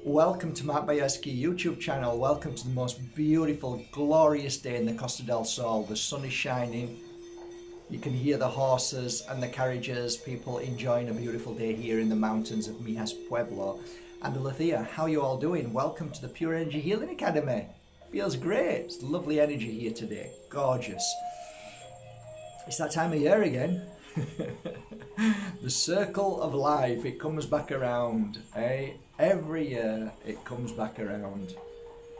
Welcome to my Bajerski YouTube channel. Welcome to the most beautiful, glorious day in the Costa del Sol. The sun is shining. You can hear the horses and the carriages, people enjoying a beautiful day here in the mountains of Mijas Pueblo. Andalucía, how are you all doing? Welcome to the Pure Energy Healing Academy. Feels great. It's lovely energy here today. Gorgeous. It's that time of year again. The circle of life, it comes back around, eh? Every year it comes back around,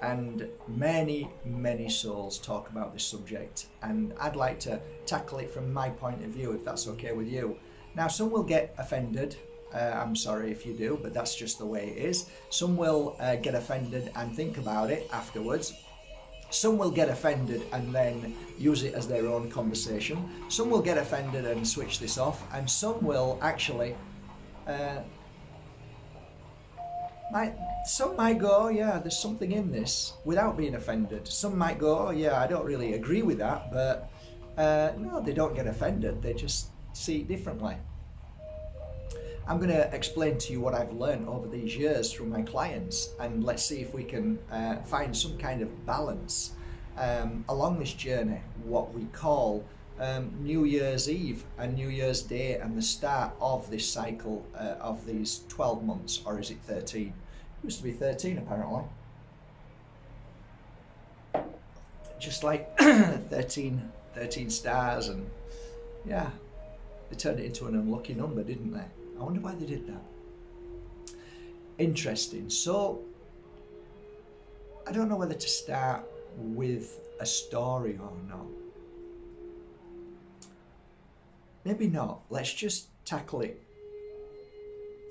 and many souls talk about this subject, and I'd like to tackle it from my point of view, if that's okay with you. Now, some will get offended. I'm sorry if you do, but that's just the way it is. Some will get offended and think about it afterwards. Some will get offended and then use it as their own conversation. Some will get offended and switch this off, and some will actually some might go, oh, yeah, there's something in this, without being offended. Some might go, oh yeah, I don't really agree with that, but no, they don't get offended, they just see it differently. I'm going to explain to you what I've learned over these years through my clients, and let's see if we can find some kind of balance along this journey, what we call New Year's Eve and New Year's Day, and the start of this cycle of these 12 months, or is it 13? It used to be 13 apparently. Just like 13 stars, and yeah, they turned it into an unlucky number, didn't they? I wonder why they did that. Interesting. So, I don't know whether to start with a story or not. Maybe not. Let's just tackle it.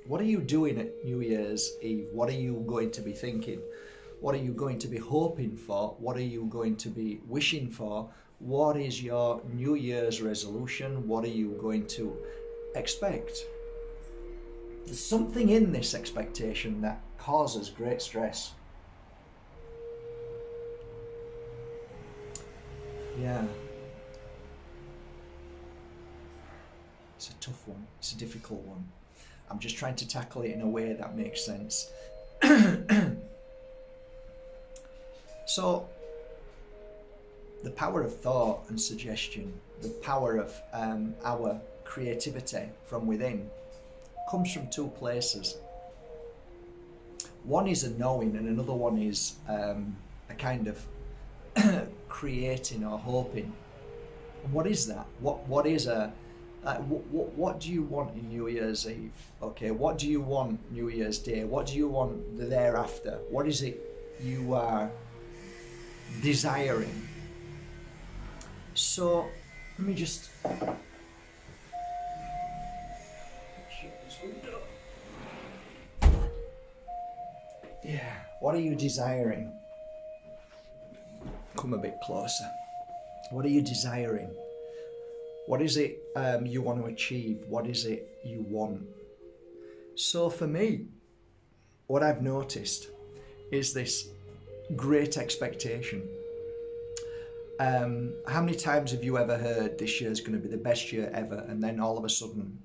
What are you doing at New Year's Eve? What are you going to be thinking? What are you going to be hoping for? What are you going to be wishing for? What is your New Year's resolution? What are you going to expect? There's something in this expectation that causes great stress. Yeah. It's a tough one. It's a difficult one. I'm just trying to tackle it in a way that makes sense. So, the power of thought and suggestion, the power of our creativity from within, comes from two places. One is a knowing, and another one is a kind of creating or hoping. And what is that? What is a what do you want in New Year's Eve? Okay, what do you want New Year's Day? What do you want the thereafter? What is it you are desiring? So let me just yeah, what are you desiring? Come a bit closer. What are you desiring? What is it you want to achieve? What is it you want? So for me, what I've noticed is this great expectation. How many times have you ever heard this year's going to be the best year ever, and then all of a sudden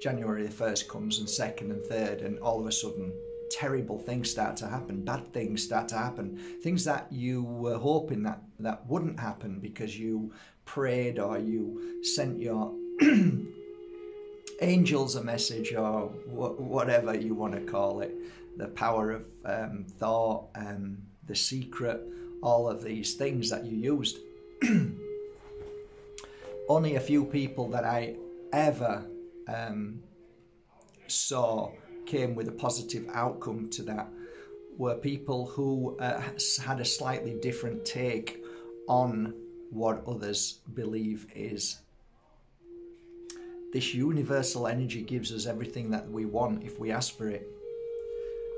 January the 1st comes, and 2nd and 3rd, and all of a sudden terrible things start to happen, bad things start to happen, things that you were hoping that wouldn't happen because you prayed or you sent your angels a message, or whatever you want to call it, the power of thought, the secret, all of these things that you used. Only a few people that I ever saw came with a positive outcome to that were people who had a slightly different take on what others believe is. This universal energy gives us everything that we want if we ask for it.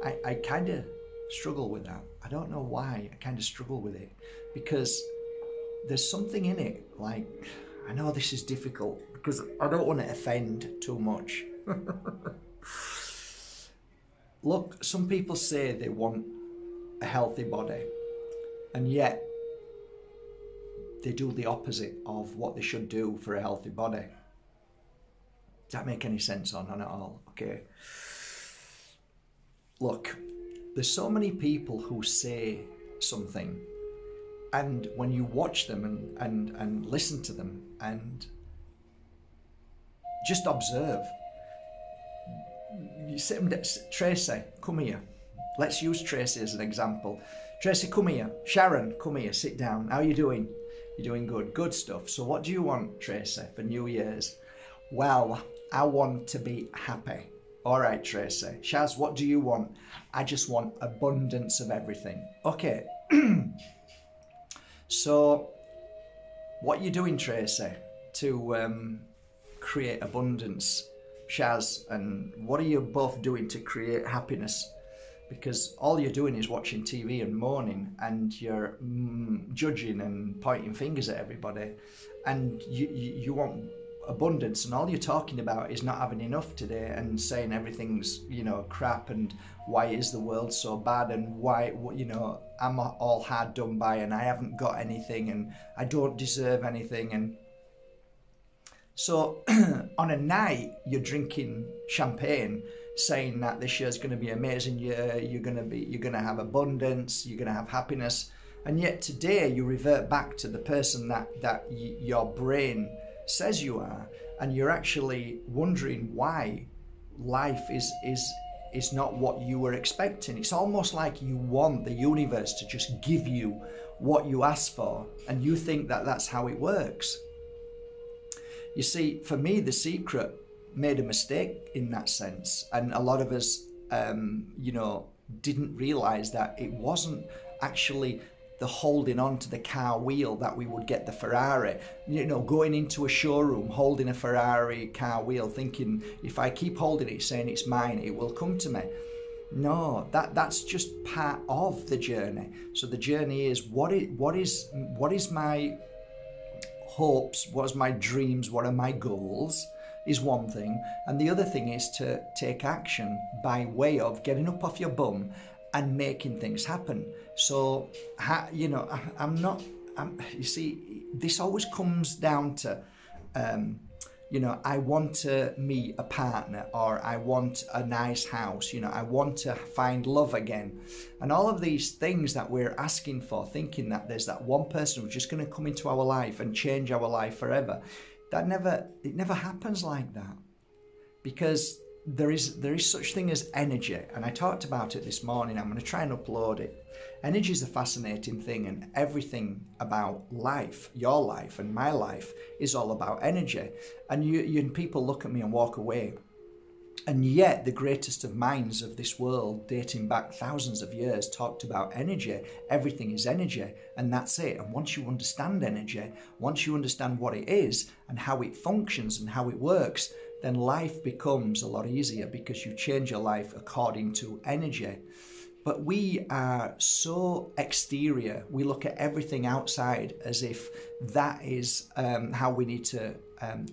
I kind of struggle with that. I don't know why. I kind of struggle with it because there's something in it. Like, I know this is difficult because I don't want to offend too much. Look, some people say they want a healthy body, and yet they do the opposite of what they should do for a healthy body. Does that make any sense or not at all? Okay. look, there's so many people who say something, and when you watch them and listen to them and just observe, you sit them, Tracy, come here. Let's use Tracy as an example. Tracy, come here. Sharon, come here, sit down. How are you doing? You're doing good. Good stuff. So what do you want, Tracy, for New Year's? Well, I want to be happy. All right, Tracy. Shaz, what do you want? I just want abundance of everything. Okay. So what are you doing, Tracy, to create abundance? Shaz, and what are you both doing to create happiness? Because all you're doing is watching TV and moaning, and you're judging and pointing fingers at everybody, and you want abundance, and all you're talking about is not having enough today and saying everything's, you know, crap, and why is the world so bad, and why, you know, I'm all hard done by and I haven't got anything and I don't deserve anything. And so on a night you're drinking champagne, saying that this year's going to be an amazing year, you're going to have abundance, you're going to have happiness, and yet today you revert back to the person that your brain says you are, and you're actually wondering why life is not what you were expecting. It's almost like you want the universe to just give you what you asked for, and you think that that's how it works. You see, for me, The Secret made a mistake in that sense, and a lot of us you know, didn't realize that it wasn't actually the holding on to the car wheel that we would get the Ferrari. You know, going into a showroom holding a Ferrari car wheel, thinking if I keep holding it, saying it's mine, it will come to me. No, that's just part of the journey. So the journey is what is my hopes, what is my dreams, what are my goals, is one thing, and the other thing is to take action by way of getting up off your bum and making things happen. So, you know, you see, this always comes down to, you know, I want to meet a partner, or I want a nice house, you know, I want to find love again. And all of these things that we're asking for, thinking that there's that one person who's just going to come into our life and change our life forever. It never happens like that, because there is such thing as energy, and I talked about it this morning. I'm going to try and upload it. Energy is a fascinating thing, and everything about life, your life and my life, is all about energy. And people look at me and walk away, and yet the greatest of minds of this world, dating back thousands of years, talked about energy. Everything is energy, and that's it. And once you understand energy, once you understand what it is and how it functions and how it works, then life becomes a lot easier, because you change your life according to energy. But we are so exterior. We look at everything outside as if that is how we need to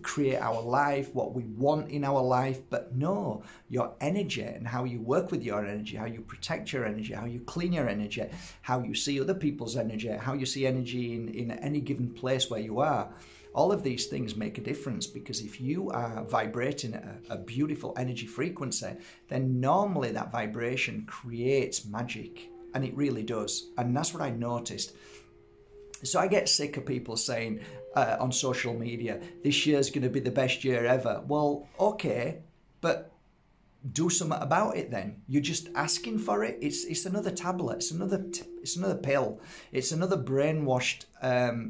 create our life, what we want in our life. But no, your energy and how you work with your energy, how you protect your energy, how you clean your energy, how you see other people's energy, how you see energy in any given place where you are. All of these things make a difference, because if you are vibrating at a beautiful energy frequency, then normally that vibration creates magic, and it really does. And that's what I noticed. So I get sick of people saying on social media, this year's going to be the best year ever. Well, okay, but do something about it then. You're just asking for it. It's another tablet. It's another pill. It's another brainwashed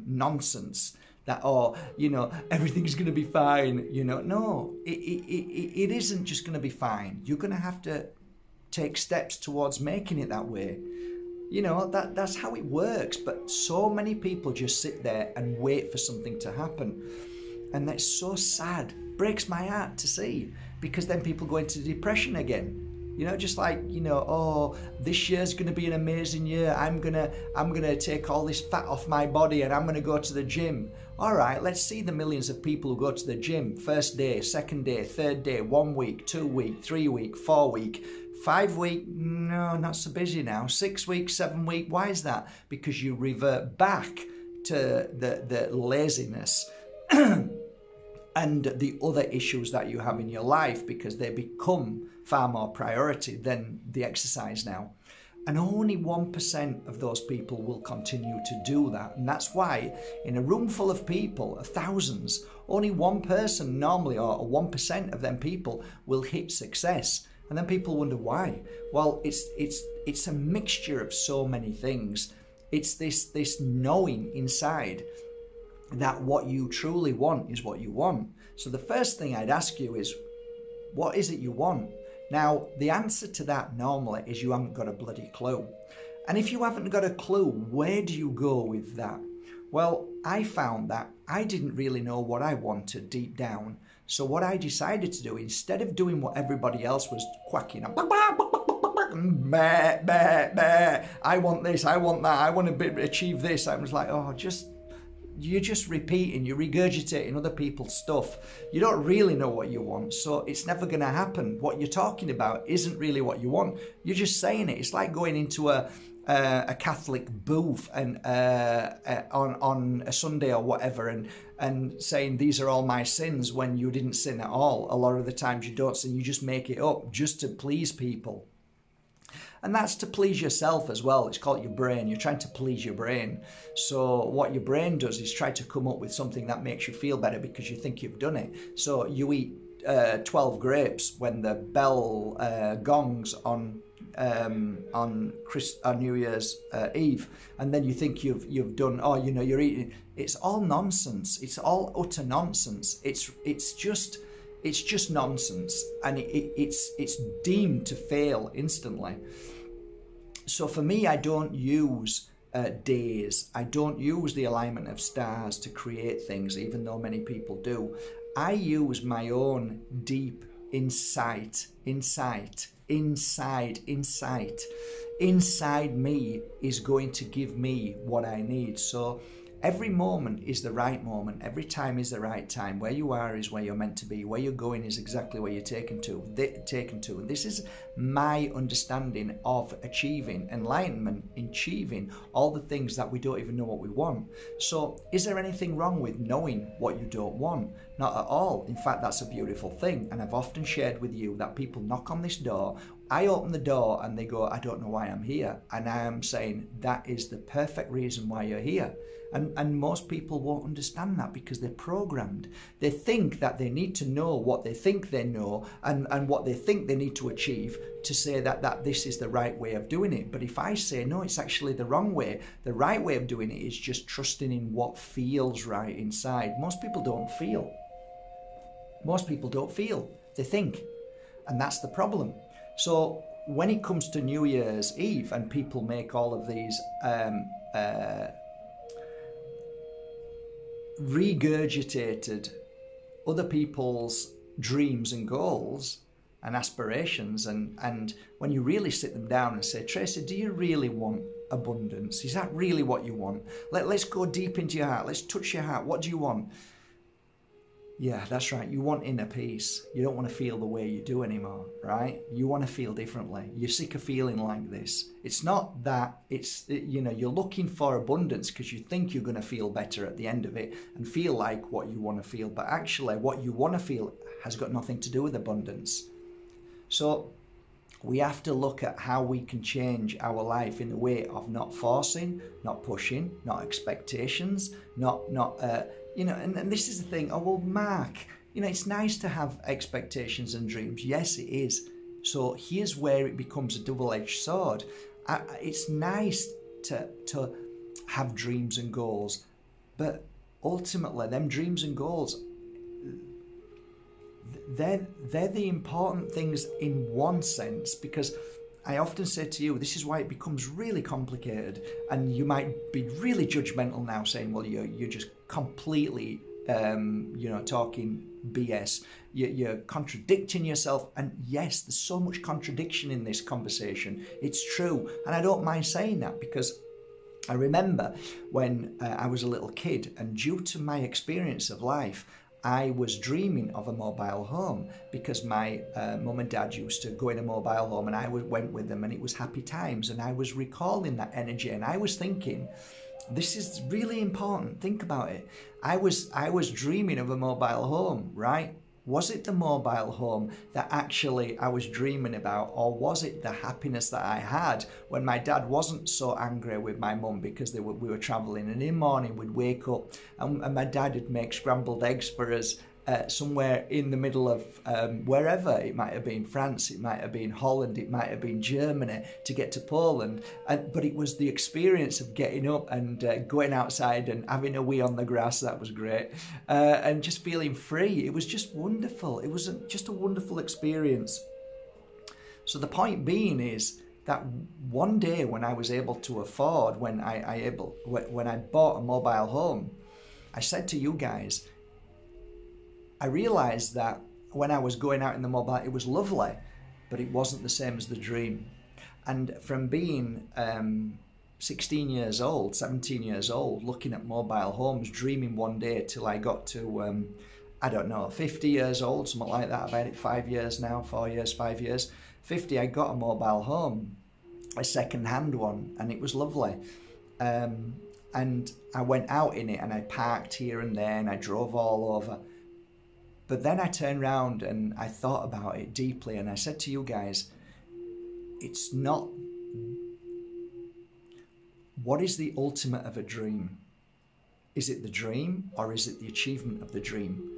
nonsense. That, oh, you know, everything's going to be fine, you know. No, it isn't just going to be fine. You're going to have to take steps towards making it that way. You know, that's how it works. But so many people just sit there and wait for something to happen. And that's so sad. Breaks my heart to see, because then people go into depression again. You know, just like, you know, oh, this year's going to be an amazing year. I'm gonna take all this fat off my body and I'm going to go to the gym. All right, let's see the millions of people who go to the gym. First day, second day, third day, 1 week, 2 week, 3 week, 4 week, 5 week. No, not so busy now. 6 week, 7 week. Why is that? Because you revert back to the laziness and the other issues that you have in your life, because they become far more priority than the exercise now. And only 1% of those people will continue to do that. And that's why in a room full of people, of thousands, only one person normally, or 1% of them people, will hit success. And then people wonder why. Well, it's a mixture of so many things. It's this knowing inside that what you truly want is what you want. So the first thing I'd ask you is, what is it you want? Now, the answer to that normally is you haven't got a bloody clue. And if you haven't got a clue, where do you go with that? Well, I found that I didn't really know what I wanted deep down. So what I decided to do, instead of doing what everybody else was quacking, I want this, I want that, I want to achieve this, I was like, oh, you're just repeating, you're regurgitating other people's stuff. You don't really know what you want, so it's never going to happen. What you're talking about isn't really what you want. You're just saying it. It's like going into a Catholic booth and on a Sunday or whatever and saying these are all my sins when you didn't sin at all. A lot of the times you don't sin, you just make it up just to please people. And that's to please yourself as well. It's called your brain. You're trying to please your brain. So what your brain does is try to come up with something that makes you feel better because you think you've done it. So you eat 12 grapes when the bell gongs on New Year's Eve, and then you think you've done. Oh, you know, you're eating. It's all nonsense. It's all utter nonsense. It's just nonsense, and it's deemed to fail instantly. So for me, I don't use days. I don't use the alignment of stars to create things, even though many people do. I use my own deep insight. Inside me is going to give me what I need. So every moment is the right moment. Every time is the right time. Where you are is where you're meant to be. Where you're going is exactly where you're taken to. And this is my understanding of achieving enlightenment, achieving all the things that we don't even know what we want. So is there anything wrong with knowing what you don't want? Not at all. In fact, that's a beautiful thing. And I've often shared with you that people knock on this door. I open the door and they go, I don't know why I'm here. And I am saying that is the perfect reason why you're here. And most people won't understand that because they're programmed. They think that they need to know what they think they know and what they think they need to achieve to say that this is the right way of doing it. But if I say, no, it's actually the wrong way, the right way of doing it is just trusting in what feels right inside. Most people don't feel. Most people don't feel. They think. And that's the problem. So when it comes to New Year's Eve and people make all of these regurgitated other people's dreams and goals and aspirations, and when you really sit them down and say, Tracy, do you really want abundance? Is that really what you want? Let's go deep into your heart. Let's touch your heart. What do you want? Yeah, that's right. You want inner peace. You don't want to feel the way you do anymore, right? You want to feel differently. You're sick of feeling like this. It's not that. It's, you know, you're looking for abundance because you think you're going to feel better at the end of it and feel like what you want to feel. But actually, what you want to feel has got nothing to do with abundance. So we have to look at how we can change our life in the way of not forcing, not pushing, not expectations, you know, and this is the thing. Oh, well, Mark, you know, it's nice to have expectations and dreams. Yes, it is. So here's where it becomes a double-edged sword. It's nice to have dreams and goals, but ultimately, them dreams and goals, they're the important things in one sense, because I often say to you, this is why it becomes really complicated, and you might be really judgmental now, saying, well, you're just completely, you know, talking BS. You're contradicting yourself, and yes, there's so much contradiction in this conversation. It's true, and I don't mind saying that because I remember when I was a little kid, and due to my experience of life, I was dreaming of a mobile home because my mum and dad used to go in a mobile home, and I went with them, and it was happy times, and I was recalling that energy, and I was thinking, this is really important. Think about it. I was dreaming of a mobile home, right? Was it the mobile home that actually I was dreaming about, or was it the happiness that I had when my dad wasn't so angry with my mum because we were travelling, and in the morning we'd wake up and my dad would make scrambled eggs for us somewhere in the middle of wherever. It might have been France, it might have been Holland, it might have been Germany, to get to Poland. But it was the experience of getting up and going outside and having a wee on the grass. That was great. And just feeling free. It was just wonderful. It was just a wonderful experience. So the point being is that one day when I was able to afford, when I bought a mobile home, I said to you guys, I realised that when I was going out in the mobile, it was lovely, but it wasn't the same as the dream. And from being 16 years old, 17 years old, looking at mobile homes, dreaming one day till I got to, I don't know, 50 years old, something like that. I've had it 5 years now, 4 years, 5 years. 50, I got a mobile home, a second-hand one, and it was lovely. And I went out in it and I parked here and there and I drove all over. But then I turned around and I thought about it deeply, and I said to you guys, it's not, what is the ultimate of a dream? Is it the dream, or is it the achievement of the dream?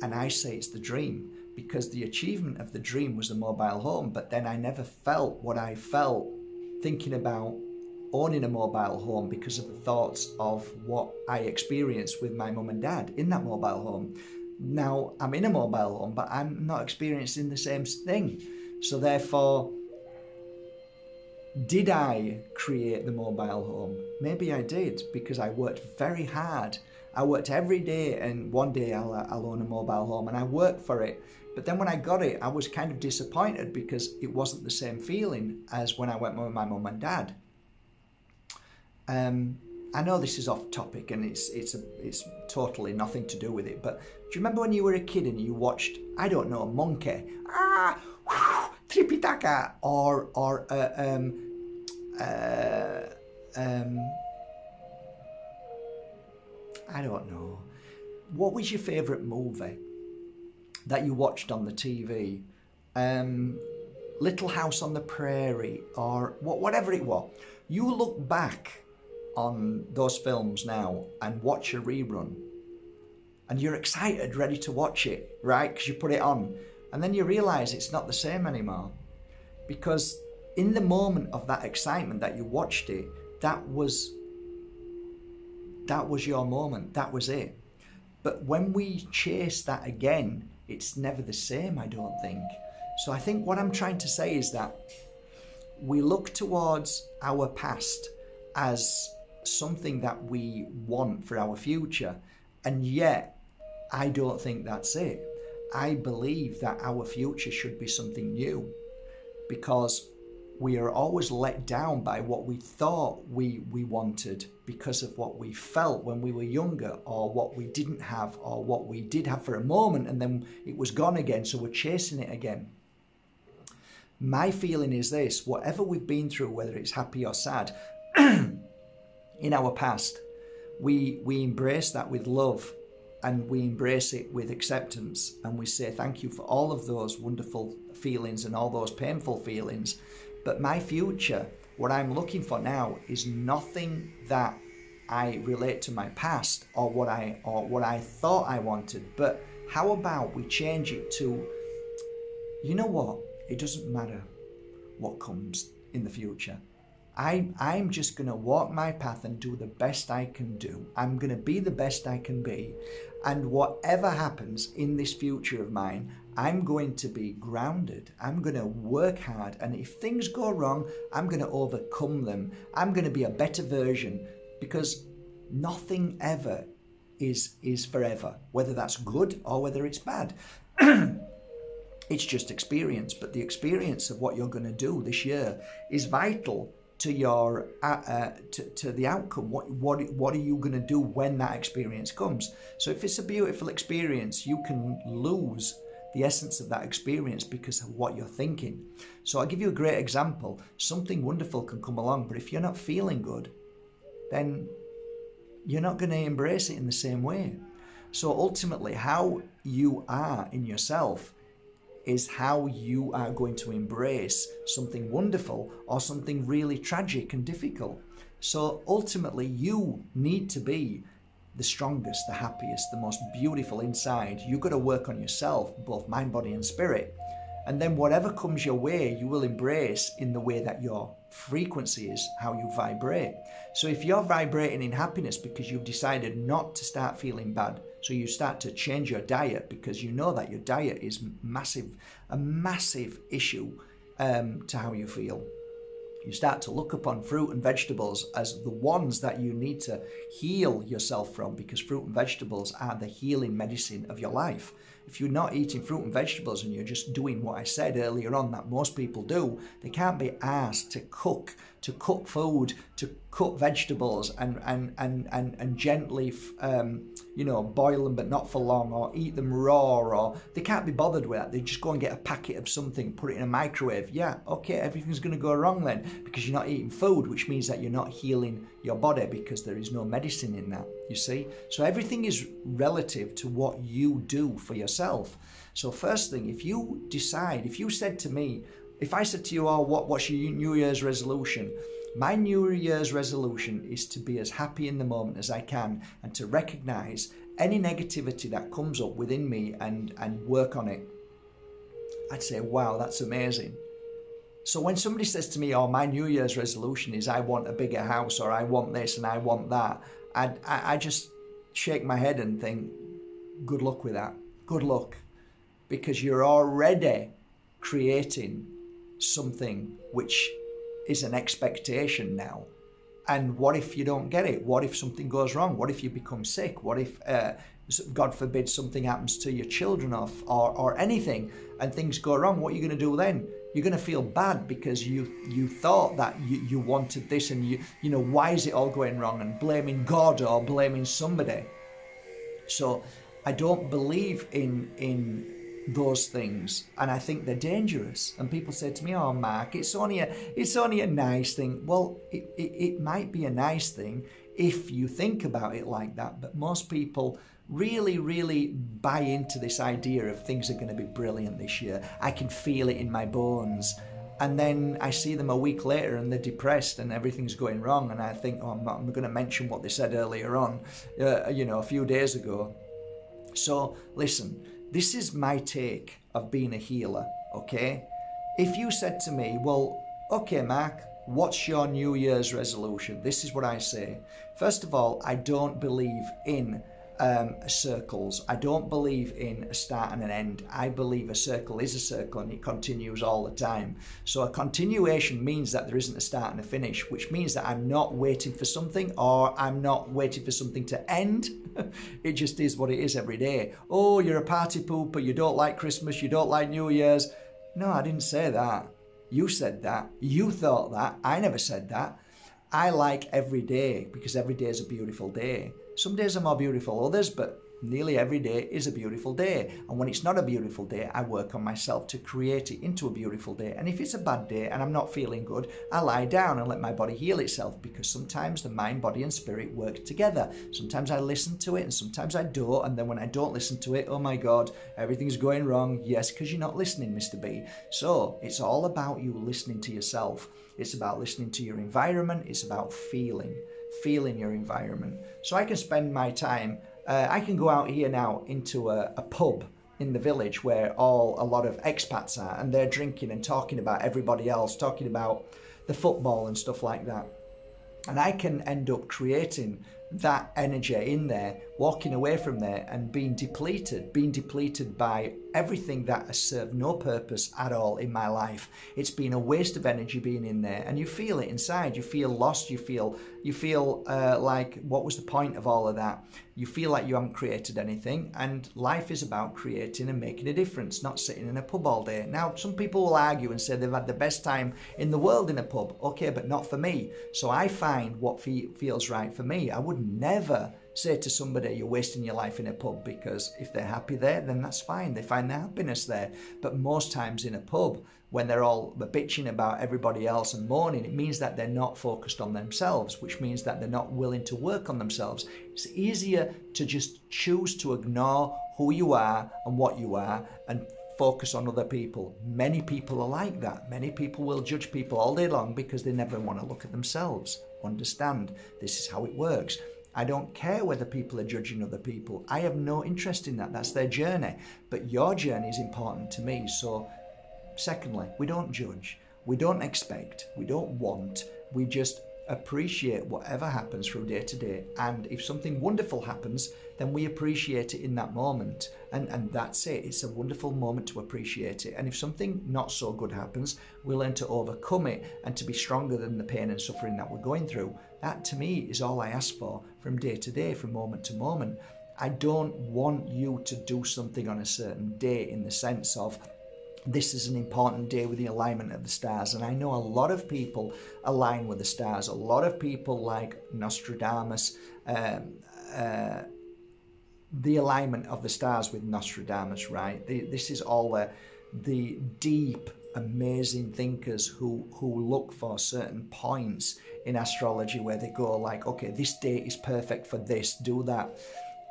And I say it's the dream, because the achievement of the dream was the mobile home, but then I never felt what I felt thinking about owning a mobile home because of the thoughts of what I experienced with my mum and dad in that mobile home. Now I'm in a mobile home, but I'm not experiencing the same thing. So therefore, did I create the mobile home? Maybe I did, because I worked very hard. I worked every day, and one day I'll own a mobile home, and I worked for it. But then when I got it, I was kind of disappointed because it wasn't the same feeling as when I went with my mum and dad. I know this is off topic and it's totally nothing to do with it, but do you remember when you were a kid and you watched, I don't know, Monkey, Tripitaka, or I don't know, what was your favourite movie that you watched on the TV? Little House on the Prairie, or whatever it was. You look back on those films now and watch a rerun, and you're excited, ready to watch it, right? Because you put it on, and then you realise it's not the same anymore, because in the moment of that excitement that you watched it, that was your moment, that was it. But when we chase that again, it's never the same, I don't think. So I think what I'm trying to say is that we look towards our past as something that we want for our future, and yet I don't think that's it. I believe that our future should be something new, because we are always let down by what we thought we wanted because of what we felt when we were younger, or what we didn't have, or what we did have for a moment and then it was gone again, so we're chasing it again. My feeling is this: whatever we've been through, whether it's happy or sad, in our past, we embrace that with love, and we embrace it with acceptance, and we say thank you for all of those wonderful feelings and all those painful feelings. But my future, what I'm looking for now, is nothing that I relate to my past or what I thought I wanted. But how about we change it to, you know what, it doesn't matter what comes in the future. I'm just going to walk my path and do the best I can do. I'm going to be the best I can be. And whatever happens in this future of mine, I'm going to be grounded. I'm going to work hard. And if things go wrong, I'm going to overcome them. I'm going to be a better version, because nothing ever is forever, whether that's good or whether it's bad. It's just experience. But the experience of what you're going to do this year is vital to your to the outcome. What are you going to do when that experience comes? So if it's a beautiful experience, you can lose the essence of that experience because of what you're thinking. So I'll give you a great example. Something wonderful can come along, but if you're not feeling good, then you're not going to embrace it in the same way. So ultimately, how you are in yourself is how you are going to embrace something wonderful or something really tragic and difficult. So ultimately, you need to be the strongest, the happiest, the most beautiful inside. You've got to work on yourself, both mind, body and spirit. And then whatever comes your way, you will embrace in the way that your frequency is, how you vibrate. So if you're vibrating in happiness because you've decided not to start feeling bad, so you start to change your diet because you know that your diet is a massive issue to how you feel. You start to look upon fruit and vegetables as the ones that you need to heal yourself from, because fruit and vegetables are the healing medicine of your life. If you're not eating fruit and vegetables and you're just doing what I said earlier on that most people do, they can't be asked to cook food, to cut vegetables and gently, boil them but not for long, or eat them raw, or they can't be bothered with that. They just go and get a packet of something, put it in a microwave. Yeah, okay, everything's going to go wrong then, because you're not eating food, which means that you're not healing your body, because there is no medicine in that, you see. So everything is relative to what you do for yourself. So first thing, if you said to me, if I said to you, oh, what's your New Year's resolution? My New Year's resolution is to be as happy in the moment as I can, and to recognize any negativity that comes up within me and work on it. I'd say, wow, that's amazing. So when somebody says to me, oh, my New Year's resolution is I want a bigger house, or I want this and I want that, I just shake my head and think, good luck with that. Good luck. Because you're already creating something which is an expectation now. And what if you don't get it? What if something goes wrong? What if you become sick? What if, God forbid, something happens to your children or anything, and things go wrong? What are you going to do then? You're going to feel bad because you thought that you wanted this, and you know, why is it all going wrong, and blaming God or blaming somebody. So I don't believe in those things, and I think they're dangerous. And people say to me, oh, Mark, it's only a nice thing. Well, it might be a nice thing if you think about it like that, but most people really buy into this idea of things are going to be brilliant this year. I can feel it in my bones. And then I see them a week later and they're depressed and everything's going wrong, and I think, oh, I'm going to mention what they said earlier on, a few days ago. So listen, this is my take of being a healer, okay? If you said to me, well, okay, Mark, what's your New Year's resolution? This is what I say. First of all, I don't believe in circles. I don't believe in a start and an end. I believe a circle is a circle and it continues all the time. So a continuation means that there isn't a start and a finish, which means that I'm not waiting for something, or I'm not waiting for something to end. It just is what it is every day. Oh, you're a party pooper, you don't like Christmas, you don't like New Year's. No, I didn't say that. You said that. You thought that. I never said that. I like every day because every day is a beautiful day. Some days are more beautiful than others, but nearly every day is a beautiful day. And when it's not a beautiful day, I work on myself to create it into a beautiful day. And if it's a bad day and I'm not feeling good, I lie down and let my body heal itself, because sometimes the mind, body and spirit work together. Sometimes I listen to it and sometimes I don't. And then when I don't listen to it, oh my God, everything's going wrong. Yes, because you're not listening, Mr. B. So it's all about you listening to yourself. It's about listening to your environment. It's about feeling your environment. So I can spend my time, I can go out here now into a pub in the village where a lot of expats are, and they're drinking and talking about everybody else, talking about the football and stuff like that. And I can end up creating that energy in there, walking away from there and being depleted by everything that has served no purpose at all in my life. It's been a waste of energy being in there, and you feel it inside. You feel lost. You feel like, what was the point of all of that? You feel like you haven't created anything, and life is about creating and making a difference, not sitting in a pub all day. Now, some people will argue and say they've had the best time in the world in a pub. Okay, but not for me. So I find what feels right for me. I would never say to somebody you're wasting your life in a pub, because if they're happy there, then that's fine. They find their happiness there. But most times in a pub, when they're all bitching about everybody else and moaning, it means that they're not focused on themselves, which means that they're not willing to work on themselves. It's easier to just choose to ignore who you are and what you are and focus on other people. Many people are like that. Many people will judge people all day long because they never want to look at themselves. Understand, this is how it works. I don't care whether people are judging other people. I have no interest in that. That's their journey. But your journey is important to me. So, secondly, we don't judge. We don't expect. We don't want. We just appreciate whatever happens from day to day. And if something wonderful happens, then we appreciate it in that moment. And that's it. It's a wonderful moment to appreciate it. And if something not so good happens, we learn to overcome it and to be stronger than the pain and suffering that we're going through. That, to me, is all I ask for from day to day, from moment to moment. I don't want you to do something on a certain day in the sense of, this is an important day with the alignment of the stars. And I know a lot of people align with the stars. A lot of people like Nostradamus, the alignment of the stars with Nostradamus, right? This is all the deep, amazing thinkers who look for certain points in astrology where they go like, okay, this date is perfect for this, do that.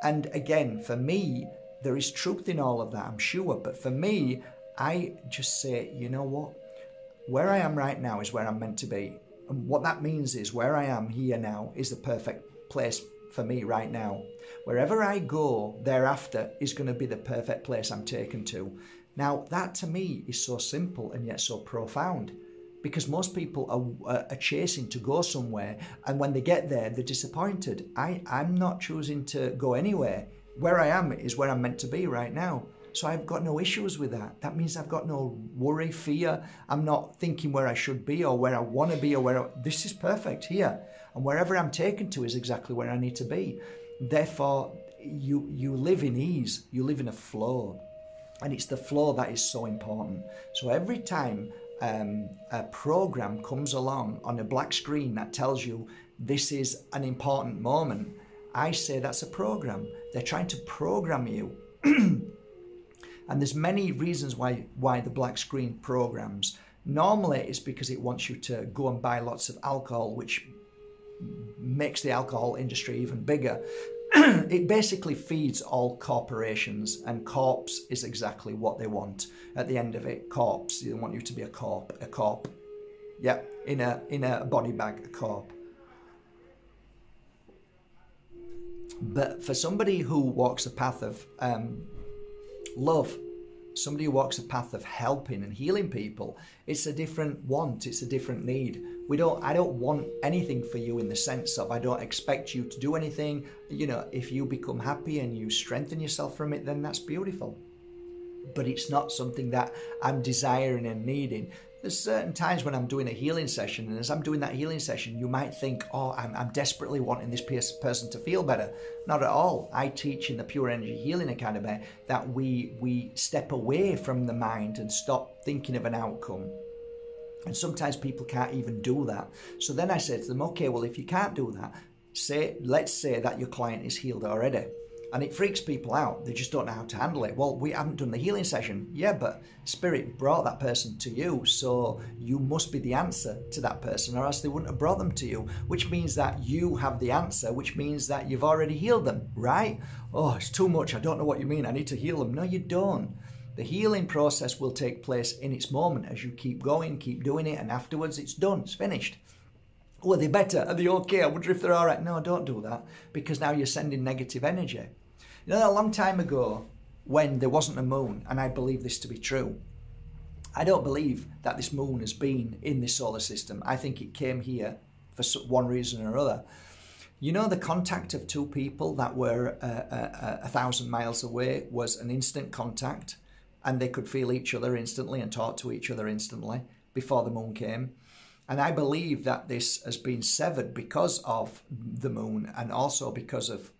And again, for me, there is truth in all of that, I'm sure. But for me, I just say, you know what? Where I am right now is where I'm meant to be. And what that means is where I am here now is the perfect place for me right now. Wherever I go thereafter is going to be the perfect place I'm taken to. Now, that to me is so simple and yet so profound, because most people are chasing to go somewhere, and when they get there, they're disappointed. I'm not choosing to go anywhere. Where I am is where I'm meant to be right now. So I've got no issues with that. That means I've got no worry, fear. I'm not thinking where I should be or where I want to be or this is perfect here. And wherever I'm taken to is exactly where I need to be. Therefore, you live in ease. You live in a flow. And it's the flow that is so important. So every time a program comes along on a black screen that tells you this is an important moment, I say that's a program. They're trying to program you. And there's many reasons why the black screen programs. Normally it's because it wants you to go and buy lots of alcohol, which makes the alcohol industry even bigger. It basically feeds all corporations, and corps is exactly what they want at the end of it. Corps, they want you to be a corp. Yeah, in a body bag, a corp. But for somebody who walks a path of love, somebody who walks a path of helping and healing people, it's a different want, it's a different need. I don't want anything for you in the sense of I don't expect you to do anything. You know, if you become happy and you strengthen yourself from it, then that's beautiful. But it's not something that I'm desiring and needing. There's certain times when I'm doing a healing session, and as I'm doing that healing session, you might think, oh, I'm desperately wanting this person to feel better. Not at all. I teach in the Pure Energy Healing Academy that we step away from the mind and stop thinking of an outcome. And sometimes people can't even do that. So then I say to them, okay, well, if you can't do that, let's say that your client is healed already. And it freaks people out. They just don't know how to handle it. Well, we haven't done the healing session. Yeah, but Spirit brought that person to you, so you must be the answer to that person, or else they wouldn't have brought them to you, which means that you have the answer, which means that you've already healed them, right? Oh, it's too much. I don't know what you mean. I need to heal them. No, you don't. The healing process will take place in its moment as you keep going, keep doing it, and afterwards it's done, it's finished. Oh, are they better? Are they okay? I wonder if they're all right. No, don't do that, because now you're sending negative energy. You know, a long time ago, when there wasn't a moon, and I believe this to be true, I don't believe that this moon has been in this solar system. I think it came here for one reason or other. You know, the contact of two people that were 1,000 miles away was an instant contact, and they could feel each other instantly and talk to each other instantly before the moon came. And I believe that this has been severed because of the moon, and also because of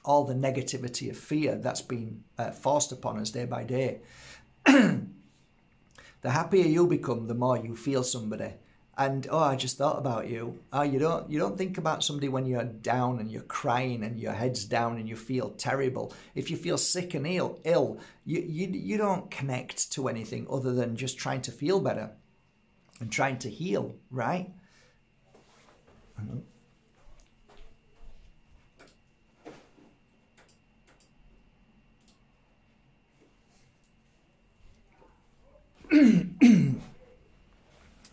all the negativity of fear that's been forced upon us day by day. The happier you become, the more you feel somebody. And oh, I just thought about you. Oh, you don't think about somebody when you're down and you're crying and your head's down and you feel terrible. If you feel sick and ill, you don't connect to anything other than just trying to feel better and trying to heal, right?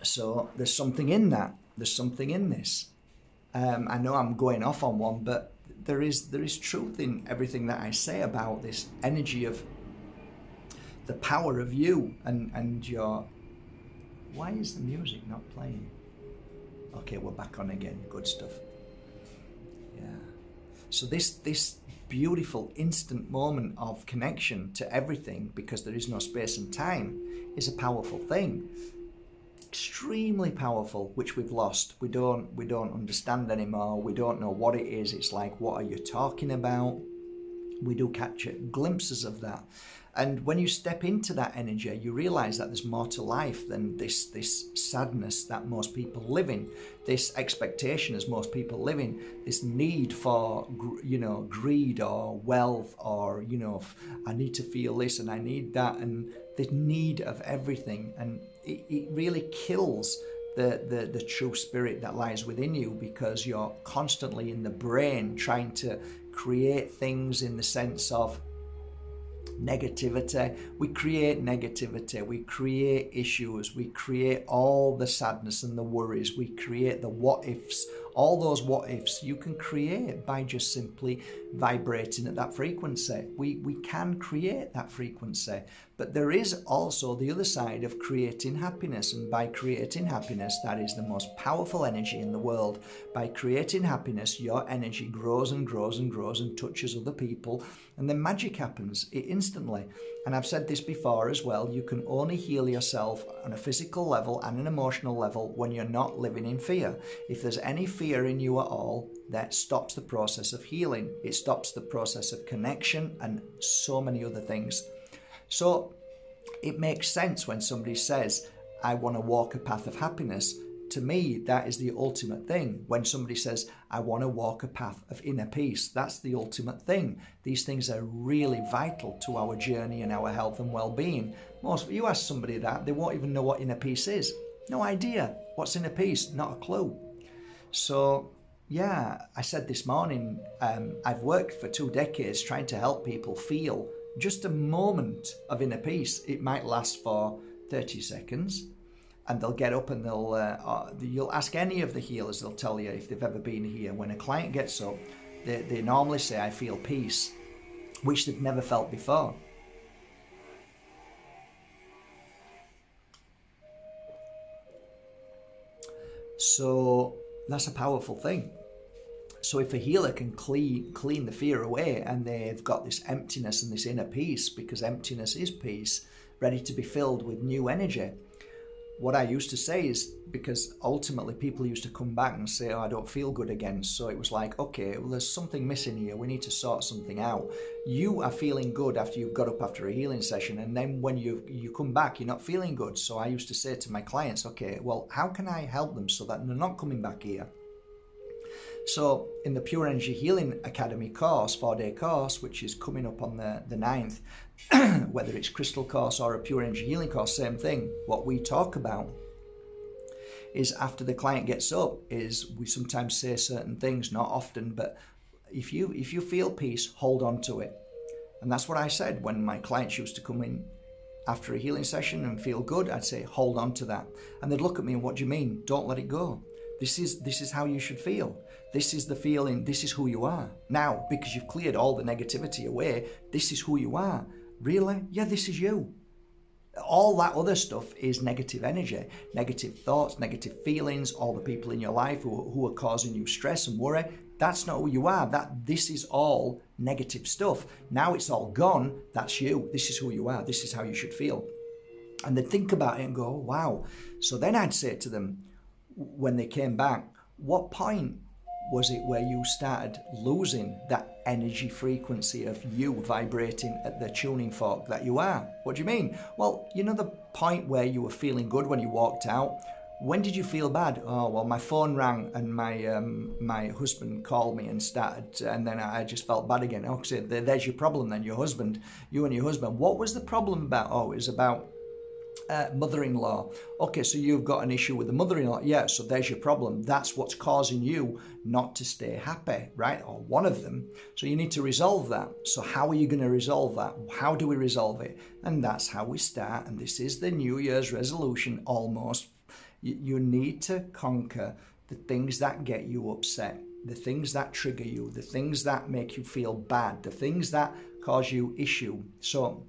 So there's something in that. There's something in this. I know I'm going off on one, but there is truth in everything that I say about this energy of the power of you and your... Why is the music not playing? Okay, we're back on again. Good stuff. Yeah. So this beautiful instant moment of connection to everything, because there is no space and time, is a powerful thing. Extremely powerful, which we've lost. We don't understand anymore. We don't know what it is. It's like, what are you talking about? We do capture glimpses of that. And when you step into that energy, you realize that there's more to life than this sadness that most people live in, this expectation as most people live in, this need for, greed or wealth, or, I need to feel this and I need that, and this need of everything. And it really kills the true spirit that lies within you, because you're constantly in the brain trying to create things in the sense of negativity. We create negativity, we create issues, we create all the sadness and the worries, we create the what ifs. All those what ifs you can create by just simply vibrating at that frequency. We can create that frequency, but there is also the other side of creating happiness. And by creating happiness, that is the most powerful energy in the world. By creating happiness, your energy grows and grows and grows and touches other people, and then magic happens instantly. And I've said this before as well, you can only heal yourself on a physical level and an emotional level when you're not living in fear. If there's any fear in you at all, that stops the process of healing. It stops the process of connection and so many other things. So it makes sense when somebody says, I want to walk a path of happiness. To me, that is the ultimate thing. When somebody says, I want to walk a path of inner peace, that's the ultimate thing. These things are really vital to our journey and our health and well-being. You ask somebody that, they won't even know what inner peace is. No idea. What's inner peace? Not a clue. So, yeah, I said this morning, I've worked for 2 decades trying to help people feel just a moment of inner peace. It might last for 30 seconds. And they'll get up and you'll ask any of the healers, they'll tell you if they've ever been here. When a client gets up, they normally say, I feel peace, which they've never felt before. So that's a powerful thing. So if a healer can clean the fear away, and they've got this emptiness and this inner peace, because emptiness is peace, ready to be filled with new energy. What I used to say is, because ultimately people used to come back and say, oh, I don't feel good again. So it was like, okay, well, there's something missing here. We need to sort something out. You are feeling good after you've got up after a healing session. And then when you come back, you're not feeling good. So I used to say to my clients, okay, well, how can I help them so that they're not coming back here? So in the Pure Energy Healing Academy course, 4-day course, which is coming up on the 9th, whether it's crystal course or a Pure Energy Healing course, same thing. What we talk about is, after the client gets up, is we sometimes say certain things, not often, but if you feel peace, hold on to it. And that's what I said when my clients used to come in after a healing session and feel good. I'd say, hold on to that. And they'd look at me and, what do you mean? Don't let it go. This is how you should feel. This is the feeling. This is who you are. Now, because you've cleared all the negativity away, this is who you are. Really? Yeah, this is you. All that other stuff is negative energy, negative thoughts, negative feelings, all the people in your life who are causing you stress and worry. That's not who you are. This is all negative stuff. Now it's all gone. That's you. This is who you are. This is how you should feel. And they'd think about it and go, oh, wow. So then I'd say to them, when they came back, what point was it where you started losing that energy frequency of you vibrating at the tuning fork that you are? What do you mean? Well, you know the point where you were feeling good when you walked out, when did you feel bad? Oh, well, my phone rang and my husband called me and started, and then I just felt bad again. Oh, so there's your problem then, your husband, you and your husband. What was the problem about? Oh, it was about mother-in-law. Okay, so you've got an issue with the mother-in-law. Yeah, so there's your problem. That's what's causing you not to stay happy, right? Or one of them. So you need to resolve that. So how are you going to resolve that? How do we resolve it? And that's how we start. And this is the New Year's resolution almost. You need to conquer the things that get you upset, the things that trigger you, the things that make you feel bad, the things that cause you issue. So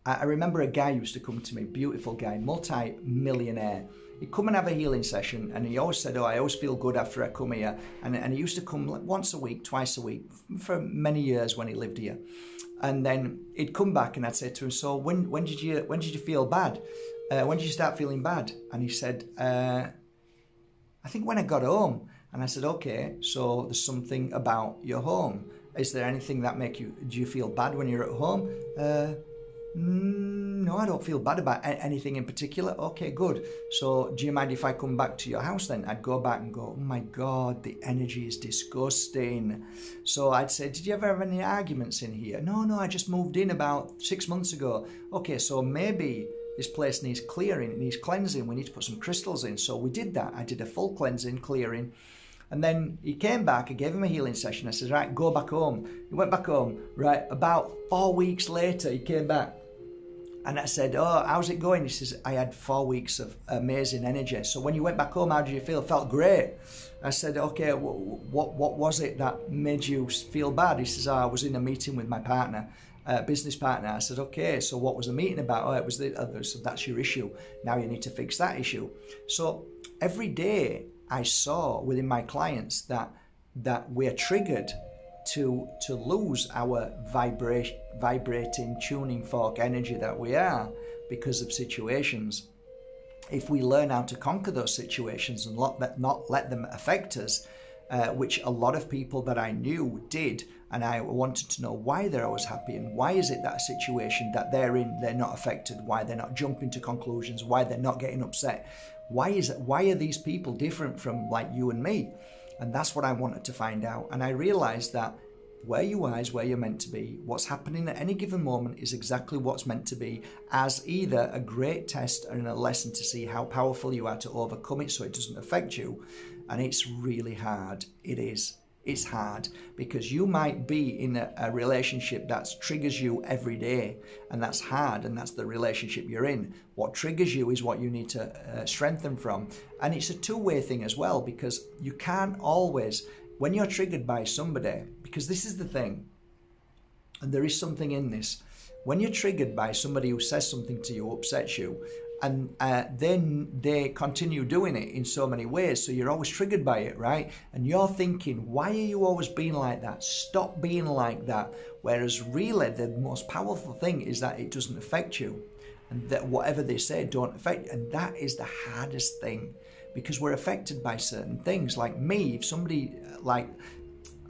I remember a guy used to come to me, beautiful guy, multi-millionaire. He'd come and have a healing session, and he always said, oh, I always feel good after I come here. And he used to come once a week, twice a week, for many years when he lived here. And then he'd come back and I'd say to him, so when did you feel bad? When did you start feeling bad? And he said, I think when I got home. And I said, okay, so there's something about your home. Is there anything that do you feel bad when you're at home? No, I don't feel bad about anything in particular. Okay, good. So do you mind if I come back to your house then? I'd go back and go, oh my God, the energy is disgusting. So I'd say, did you ever have any arguments in here? No, I just moved in about 6 months ago. Okay, so maybe this place needs clearing, it needs cleansing. We need to put some crystals in. So we did that. I did a full cleansing, clearing. And then he came back, I gave him a healing session. I said, right, go back home. He went back home. Right, about 4 weeks later, he came back. And I said, oh, how's it going? He says, I had 4 weeks of amazing energy. So when you went back home, how did you feel? Felt great. I said, okay, what was it that made you feel bad? He says, oh, I was in a meeting with my partner, business partner. I said, okay, so what was the meeting about? Oh, it was the other. So that's your issue. Now you need to fix that issue. So every day I saw within my clients that we're triggered to lose our vibrating tuning fork energy that we are because of situations. If we learn how to conquer those situations and not let them affect us, which a lot of people that I knew did, and I wanted to know why they're always happy and why is it that a situation that they're in, they're not affected, why they're not jumping to conclusions, why they're not getting upset. Why are these people different from like you and me? And that's what I wanted to find out. And I realized that where you are is where you're meant to be. What's happening at any given moment is exactly what's meant to be, as either a great test and a lesson to see how powerful you are to overcome it so it doesn't affect you. And it's really hard. It is. It's hard because you might be in a relationship that triggers you every day, and that's hard, and that's the relationship you're in. What triggers you is what you need to strengthen from. And it's a two-way thing as well, because you can't always, when you're triggered by somebody, because this is the thing, and there is something in this, when you're triggered by somebody who says something to you, upsets you, and then they continue doing it in so many ways, so you're always triggered by it, right? And you're thinking, why are you always being like that? Stop being like that. Whereas really the most powerful thing is that it doesn't affect you, and that whatever they say don't affect you. And that is the hardest thing, because we're affected by certain things. Like me, if somebody, like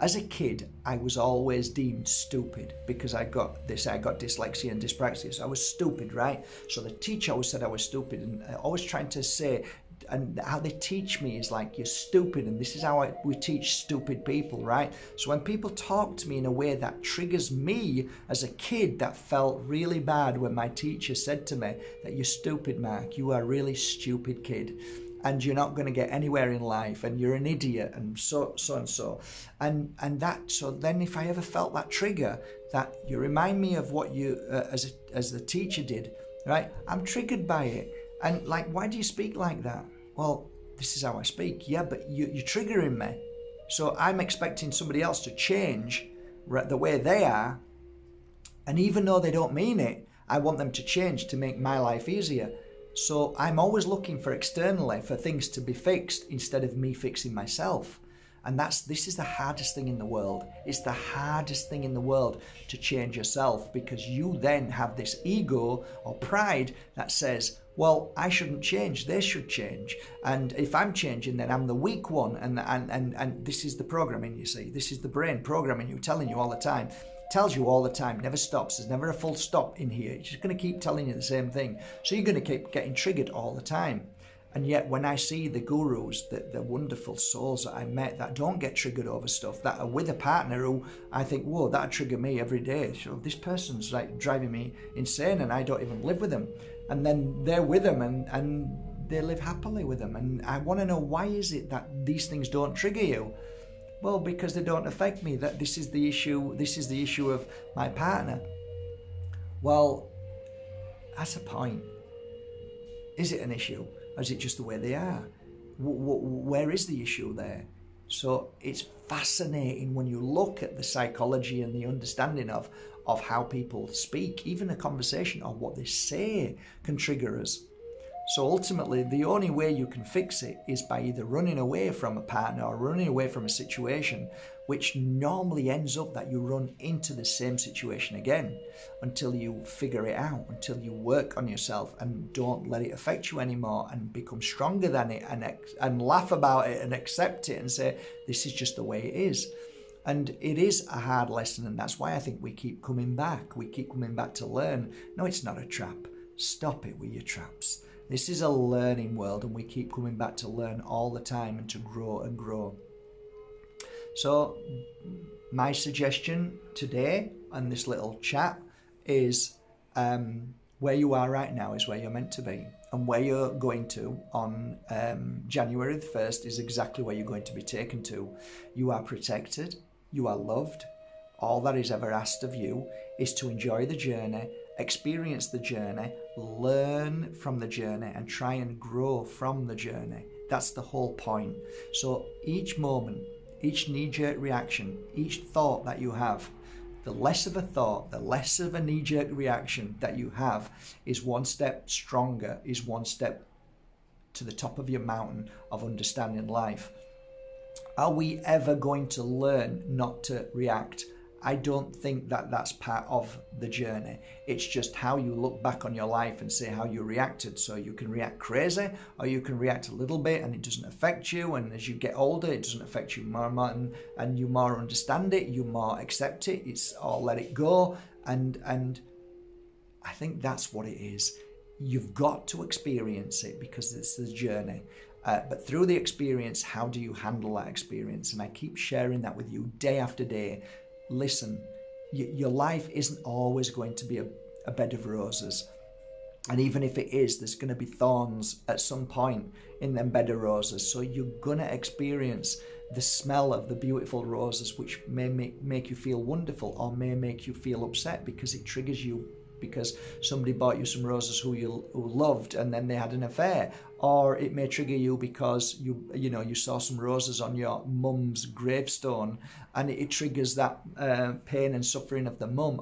as a kid, I was always deemed stupid because I got dyslexia and dyspraxia. So I was stupid, right? So the teacher always said I was stupid, and always trying to say, and how they teach me is like, you're stupid, and this is how we teach stupid people, right? So when people talk to me in a way that triggers me as a kid, that felt really bad when my teacher said to me that you're stupid, Mark, you are a really stupid kid, and you're not going to get anywhere in life, and you're an idiot, and so and so. And that, so then if I ever felt that trigger, that you remind me of what you, as the teacher did, right? I'm triggered by it. And like, why do you speak like that? Well, this is how I speak. Yeah, but you're triggering me. So I'm expecting somebody else to change the way they are. And even though they don't mean it, I want them to change to make my life easier. So I'm always looking for externally for things to be fixed instead of me fixing myself. And this is the hardest thing in the world. It's the hardest thing in the world to change yourself, because you then have this ego or pride that says, well, I shouldn't change, they should change. And if I'm changing, then I'm the weak one. And this is the programming, you see. This is the brain programming you, telling you all the time. Tells you all the time, never stops. There's never a full stop in here. It's just going to keep telling you the same thing. So you're going to keep getting triggered all the time. And yet when I see the gurus, the wonderful souls that I met that don't get triggered over stuff, that are with a partner who I think, whoa, that'd trigger me every day. So this person's like driving me insane and I don't even live with them. And then they're with them and they live happily with them. And I want to know, why is it that these things don't trigger you? Well, because they don't affect me. That this is the issue. This is the issue of my partner. Well, that's a point. Is it an issue? Or is it just the way they are? Where is the issue there? So it's fascinating when you look at the psychology and the understanding of how people speak. Even a conversation or what they say can trigger us. So ultimately, the only way you can fix it is by either running away from a partner or running away from a situation, which normally ends up that you run into the same situation again until you figure it out, until you work on yourself and don't let it affect you anymore and become stronger than it and laugh about it and accept it and say, this is just the way it is. And it is a hard lesson, and that's why I think we keep coming back. We keep coming back to learn. No, it's not a trap. Stop it with your traps. This is a learning world, and we keep coming back to learn all the time and to grow and grow. So my suggestion today on this little chat is where you are right now is where you're meant to be. And where you're going to on January the 1st is exactly where you're going to be taken to. You are protected. You are loved. All that is ever asked of you is to enjoy the journey, experience the journey, learn from the journey, and try and grow from the journey. That's the whole point. So each moment, each knee-jerk reaction, each thought that you have, the less of a thought, the less of a knee-jerk reaction that you have is one step stronger, is one step to the top of your mountain of understanding life. Are we ever going to learn not to react? I don't think that that's part of the journey. It's just how you look back on your life and say how you reacted. So you can react crazy, or you can react a little bit and it doesn't affect you. And as you get older, it doesn't affect you more and more, and you more understand it, you more accept it, it's all let it go. And I think that's what it is. You've got to experience it because it's the journey. But through the experience, how do you handle that experience? And I keep sharing that with you day after day. Listen, your life isn't always going to be a bed of roses. And even if it is, there's going to be thorns at some point in them bed of roses. So you're going to experience the smell of the beautiful roses, which may make you feel wonderful or may make you feel upset because it triggers you, because somebody bought you some roses who loved and then they had an affair. Or it may trigger you because you saw some roses on your mum's gravestone and it triggers that pain and suffering of the mum.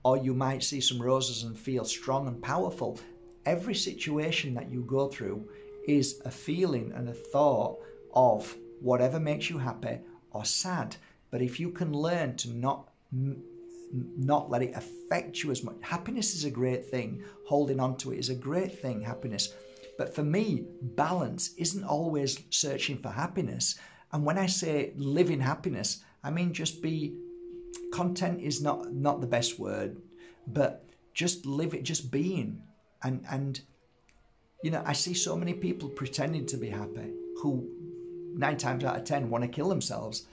Or you might see some roses and feel strong and powerful. Every situation that you go through is a feeling and a thought of whatever makes you happy or sad. But if you can learn to not let it affect you as much. Happiness is a great thing. Holding on to it is a great thing, happiness. But for me, balance isn't always searching for happiness. And when I say live in happiness, I mean just be content is not the best word, but just live it, just being. And I see so many people pretending to be happy who 9 times out of 10 want to kill themselves.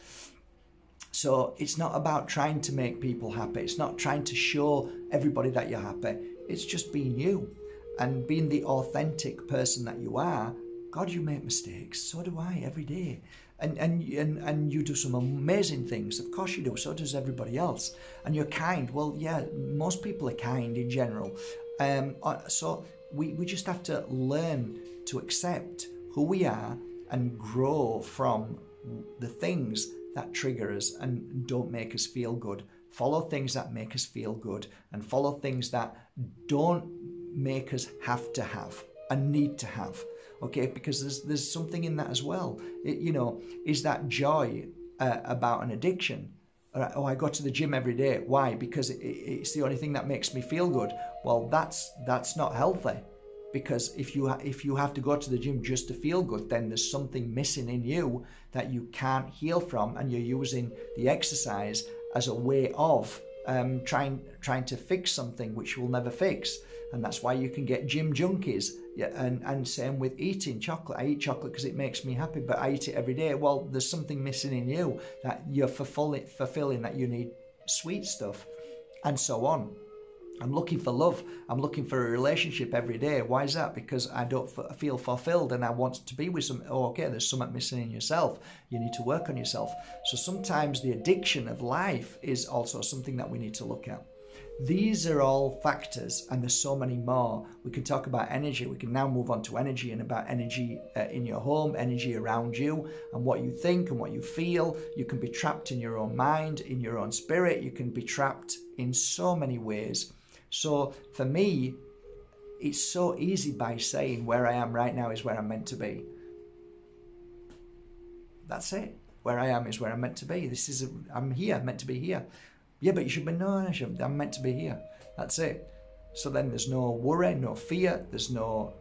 So it's not about trying to make people happy. It's not trying to show everybody that you're happy. It's just being you and being the authentic person that you are. God, you make mistakes. So do I every day. And you do some amazing things. Of course you do. So does everybody else. And you're kind. Well, yeah, most people are kind in general. So we just have to learn to accept who we are and grow from the things that trigger us and don't make us feel good. Follow things that make us feel good and follow things that don't make us have to have and need to have. Okay, because there's something in that as well. Is that joy about an addiction? Oh, I go to the gym every day. Why? Because it's the only thing that makes me feel good. Well, that's not healthy. Because if you have to go to the gym just to feel good, then there's something missing in you that you can't heal from, and you're using the exercise as a way of trying to fix something which you will never fix. And that's why you can get gym junkies. Yeah, and same with eating chocolate. I eat chocolate because it makes me happy, but I eat it every day. Well, there's something missing in you that you're fulfilling, that you need sweet stuff, and so on. I'm looking for love. I'm looking for a relationship every day. Why is that? Because I don't feel fulfilled and I want to be with some. Oh, okay, there's something missing in yourself. You need to work on yourself. So sometimes the addiction of life is also something that we need to look at. These are all factors, and there's so many more. We can talk about energy. We can now move on to energy, and about energy in your home, energy around you, and what you think and what you feel. You can be trapped in your own mind, in your own spirit. You can be trapped in so many ways. So for me, it's so easy by saying where I am right now is where I'm meant to be. That's it. Where I am is where I'm meant to be. I'm here, meant to be here. Yeah, but you should be, no, I'm meant to be here. That's it. So then there's no worry, no fear. There's no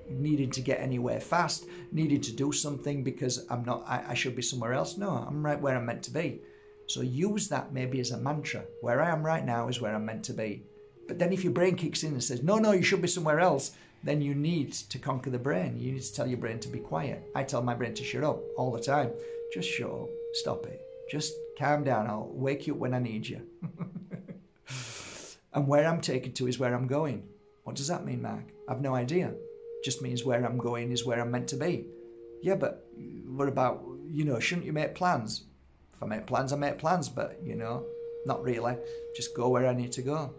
needing to get anywhere fast, needing to do something because I should be somewhere else. No, I'm right where I'm meant to be. So use that maybe as a mantra. Where I am right now is where I'm meant to be. But then if your brain kicks in and says, no, you should be somewhere else, then you need to conquer the brain. You need to tell your brain to be quiet. I tell my brain to shut up all the time. Just shut up. Stop it. Just calm down. I'll wake you up when I need you. And where I'm taken to is where I'm going. What does that mean, Mark? I've no idea. Just means where I'm going is where I'm meant to be. Yeah, but what about, shouldn't you make plans? If I make plans, I make plans, but, not really. Just go where I need to go.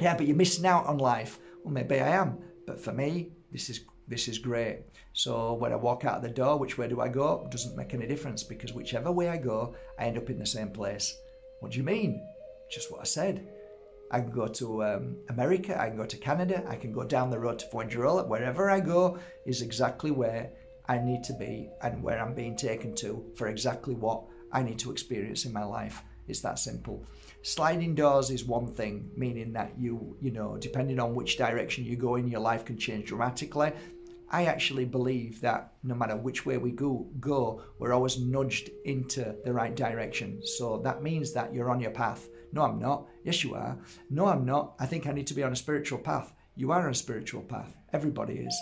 Yeah, but you're missing out on life. Well, maybe I am. But for me, this is great. So when I walk out the door, which way do I go? It doesn't make any difference, because whichever way I go, I end up in the same place. What do you mean? Just what I said. I can go to America, I can go to Canada, I can go down the road to Fuengirola. Wherever I go is exactly where I need to be and where I'm being taken to for exactly what I need to experience in my life. It's that simple. Sliding doors is one thing, meaning that you depending on which direction you go in, your life can change dramatically. I actually believe that no matter which way we go, we're always nudged into the right direction. So that means that you're on your path. No, I'm not. Yes, you are. No, I'm not. I think I need to be on a spiritual path. You are on a spiritual path. Everybody is.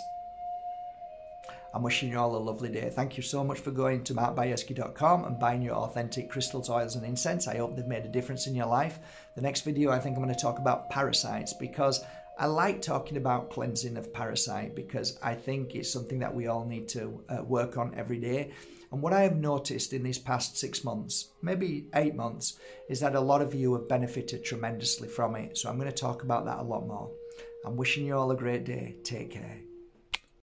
I'm wishing you all a lovely day. Thank you so much for going to markbajerski.com and buying your authentic crystals, oils and incense. I hope they've made a difference in your life. The next video, I think I'm going to talk about parasites, because I like talking about cleansing of parasite, because I think it's something that we all need to work on every day. And what I have noticed in these past 6 months, maybe 8 months, is that a lot of you have benefited tremendously from it. So I'm going to talk about that a lot more. I'm wishing you all a great day. Take care.